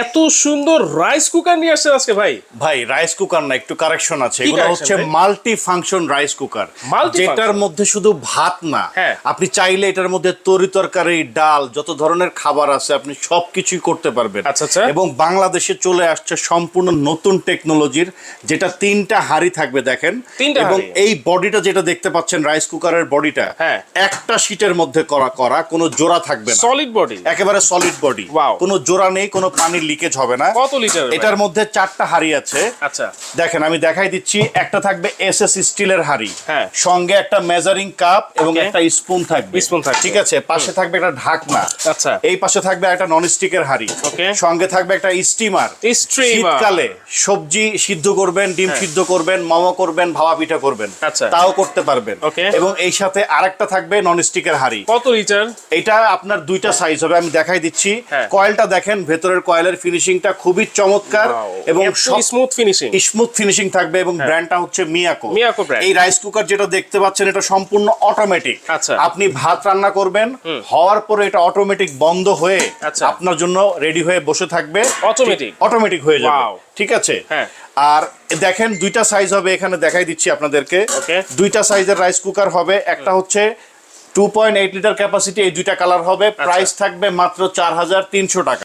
এত সুন্দর rice cooker নিয়ে আসছেন আজকে ভাই। ভাই রাইস কুকার না, একটু কারেকশন আছে। কি এগুলো correction হচ্ছে ভাই? Multi function rice cooker, Multi-function? যেটার মধ্যে শুধু ভাত না, হ্যাঁ। আপনি চাইলে এটার মধ্যে তরি তরকারি, ডাল, যত ধরনের খাবার আছে আপনি সবকিছুই করতে পারবেন। আচ্ছা, আচ্ছা। এবং বাংলাদেশে চলে আসছে সম্পূর্ণ নতুন টেকনোলজির, যেটা 3টা হাঁড়ি থাকবে দেখেন। 3টা এবং হাঁড়ি? এই বডিটা যেটা দেখতে পাচ্ছেন রাইস কুকারের বডিটা, হ্যাঁ। একটা শীটের মধ্যে করা করা, কোনো জোড়া থাকবে না, সলিড বডি। একেবারে সলিড বডি। Wow. কোনো জোড়া নেই, কোনো পানির লিকেজ হবে না। কত লিটার? এটার মধ্যে 4টা হাঁড়ি আছে। আচ্ছা। দেখেন আমি দেখাই দিচ্ছি। একটা থাকবে এসএস স্টিলের হাঁড়ি, হ্যাঁ। সঙ্গে একটা মেজারিং কাপ এবং Okay. একটা স্পুন থাকবে। স্পুন থাকবে। ঠিক আছে, পাশে থাকবে একটা ঢাকনা। আচ্ছা। এই পাশে থাকবে একটা ননস্টিকের হাঁড়ি। Okay. সঙ্গে থাকবে একটা স্টিমার। Steamer। শীতকালে সবজি সিদ্ধ করবেন, ডিম হ্যাঁ। সিদ্ধ করবেন, মোমো করবেন, ভাপা পিঠা করবেন, আচ্ছা। তাও করতে পারবেন। Okay. এবং এই সাথে আরেকটা থাকবে ননস্টিকের হাঁড়ি। কত লিটার? এটা আপনার দুইটা সাইজ হবে, আমি দেখাই দিচ্ছি। হ্যাঁ। কয়েলটা দেখেন, ভেতরের কয়েলের ফিনিশিংটা খুবই চমৎকার এবং স্মুথ ফিনিশিং। স্মুথ ফিনিশিং থাকবে এবং ব্র্যান্ডটা হচ্ছে মিয়াকো। মিয়াকো brand। এই রাইস কুকার যেটা দেখতে পাচ্ছেন এটা সম্পূর্ণ অটোমেটিক। আচ্ছা। আপনি ভাত রান্না করবেন, হওয়ার পরে এটা অটোমেটিক বন্ধ হয়ে আচ্ছা। আপনার জন্য রেডি হয়ে বসে থাকবে। Automatic? অটোমেটিক হয়ে যাবে। Wow. ঠিক আছে। হ্যাঁ। আর দেখেন দুইটা সাইজ হবে, এখানে দেখাই দিচ্ছি আপনাদেরকে। Okay. দুইটা সাইজের রাইস কুকার হবে। একটা হচ্ছে 2.8 লিটার ক্যাপাসিটি, এই দুইটা কালার হবে। প্রাইস থাকবে মাত্র 4300 টাকা।